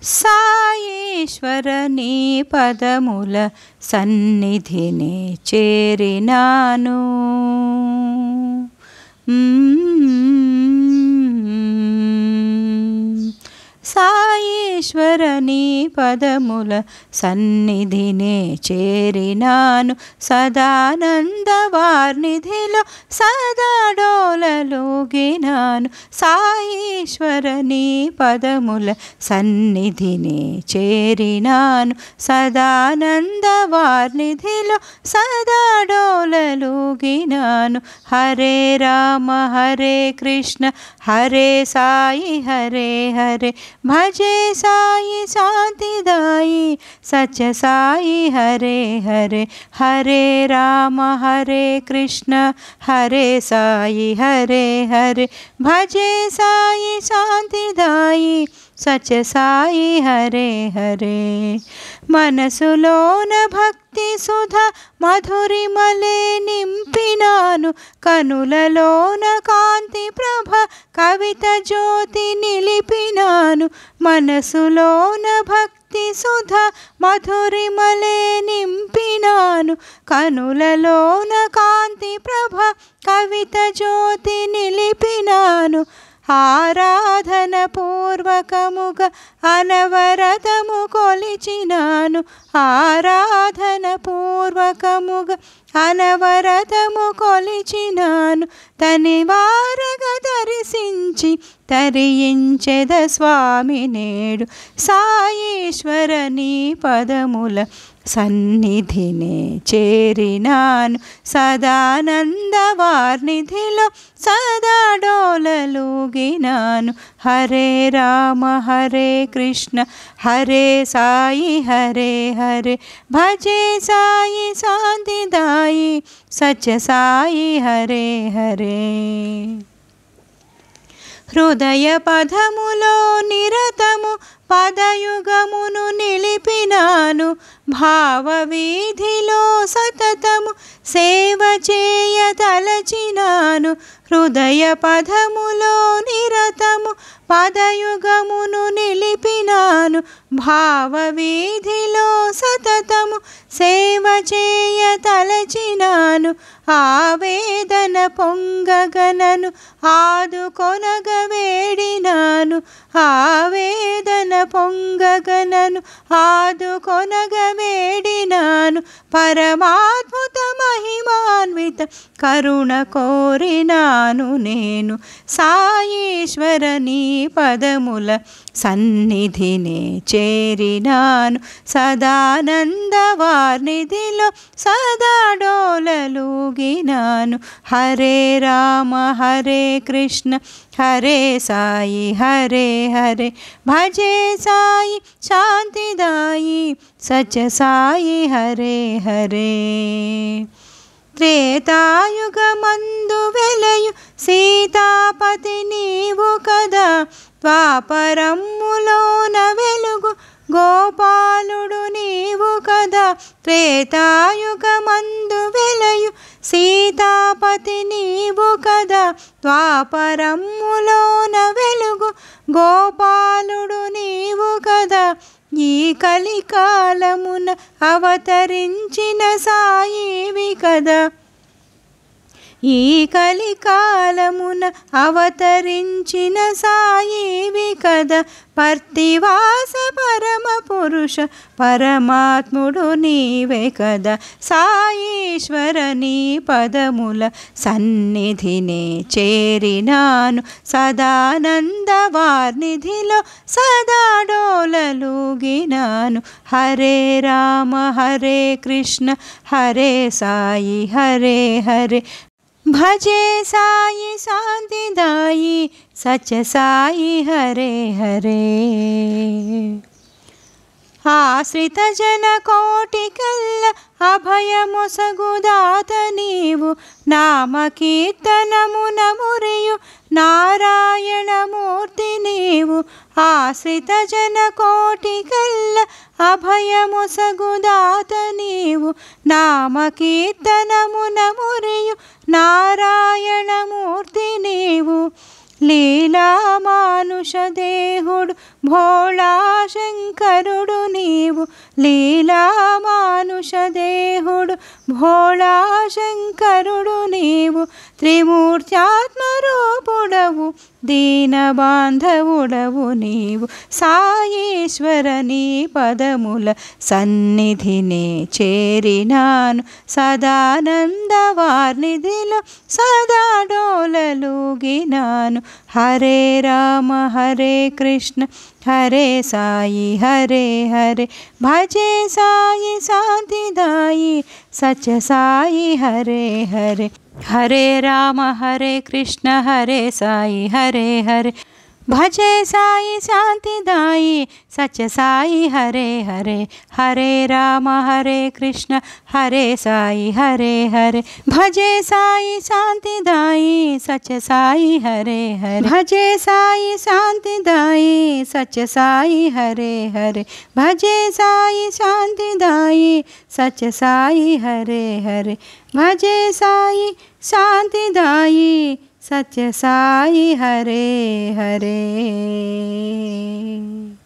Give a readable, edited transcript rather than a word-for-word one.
సాయేశ్వర నీ పదముల సన్నిధిని చేరినాను. సాయేశ్వర నీ పదముల సన్నిధినే చేరినాను. సదానంద వార్నిధిలో సదా డోలలోగినాను. సాయేశ్వర నీ పదముల సన్నిధినే చేరినాను. సదానంద వార్నిధిలో సదా డోలలోగినాను. హరే రామ హరే కృష్ణ హరే సాయి హరే హరే భజే సాయి శాంతిదాయి సత్య సాయి హరే హరే. హరే రామ హరే కృష్ణ హరే సాయి హరే హరే భజే సాయి శాంతిదాయి సత్య సాయి హరే హరే. మనసులోన భక్తి సుధ మధురిమలే నింపినాను. కనులలోన కాంతి ప్రభ కవిత జ్యోతి నిలిపినాను. మనసులోన భక్తి సుధ మధురిమలే నింపినాను. కనులలోన కాంతి ప్రభ కవిత జ్యోతి నిలిపినాను. ఆరాధన పూర్వకముగా అనవరతము కొలిచినాను. ఆరాధన పూర్వకముగా అనవరతము కొలిచినాను. తనివారగా దర్శించి తరించెద స్వామి నేడు. సాయేశ్వర నీ పదముల సన్నిధినే చేరినాను. సదానంద వార్నిధిలో సదా డోలలోగినాను. హరే రామ హరే కృష్ణ హరే సాయి హరే హరే భజే సాయి శాంతిదాయి సత్య సాయి హరే హరే. హృదయ పదములో నిరతము పదయుగమును నిలిపినాను. భావవీధిలో సతతము సేవ చేయ తలచినాను. హృదయ పదములో నిరతము పదయుగమును నిలిపినాను. భావవీధిలో సతతము సేవ చేయ తలచినాను. ఆవేదన పొంగగనను ఆదుకొనగ వేడినాను. ఆవేదన పొంగగనను ఆదుకొనగ వేడినాను. పరమాద్భుత మహిమాన్విత కరుణ కోరినాను నేను. సాయేశ్వర నీ పదముల సన్నిధినే చేరినాను. సదానంద వార్నిధిలో సదా డోలలోగినాను. హరే రామ హరే కృష్ణ హరే సాయి హరే హరే భజే సాయి శాంతిదాయి సత్య సాయి హరే హరే. త్రేతాయుగమందు వెలయు సీతాపతి నీవు కదా. ద్వాపరమ్ములోన వెలుగు గోపాలుడు నీవు కదా. త్రేతాయుగమందు వెలయు సీతాపతి నీవు కదా. ద్వాపరమ్ములోన వెలుగు గోపాలుడు నీవు కదా. ఈ కలికాలమున అవతరించిన సాయివి కదా. ఈ కలికాలమున అవతరించిన సాయివి కదా. పర్తివాస పరమ పురుష పరమాత్ముడు నీవే కదా. సాయేశ్వర నీ పదముల సన్నిధినే చేరినాను. సదానంద వార్నిధిలో సదా డోలలోగినాను. హరే రామ హరే కృష్ణ హరే సాయి హరే హరే భజే సాయి శాంతిదాయి సత్య సాయి హరే హరే. ఆశ్రిత జన కోటికల్ల అభయమొసగుదాత నీవు. నామ కీర్తనమున మురియు నారాయణమూర్తి నీవు. ఆశ్రిత జన కోటికల్ల అభయమొసగుదాత నీవు. నామ కీర్తనమున మురియు నారాయణమూర్తి నీవు. లీలా మానుష దేహుడు భోళా శంకరుడు నీవు లీలా మానుషదేహుడు భోళా శంకరుడు నీవు త్రిమూర్త్యాత్మరూపుడవు దీన బాంధవుడవు నీవు సాయేశ్వర నీ పదముల సన్నిధినే చేరినాను సదానంద వార్నిధిలో సదా డోలలుగినాను హరే రామ హరే కృష్ణ హరే సాయి హరే హరే భజే సాయి శాంతిదాయి సత్య సాయి హరే హరే హరే రామ హరే కృష్ణ హరే సాయి హరే హరే భజే సాయి శాంతిదాయి సత్య సాయి హరే హరే హరే రామ హరే కృష్ణ హరే సాయి హరే హరే భజే సాయి శాంతిదాయి సత్య సాయి హరే హరే భజే సాయి శాంతిదాయి సత్య సాయి హరే హరే భజే సాయి శాంతిదాయి సత్య సాయి హరే హరే భజే సాయి శాంతిదాయి सत्य साई हरे हरे।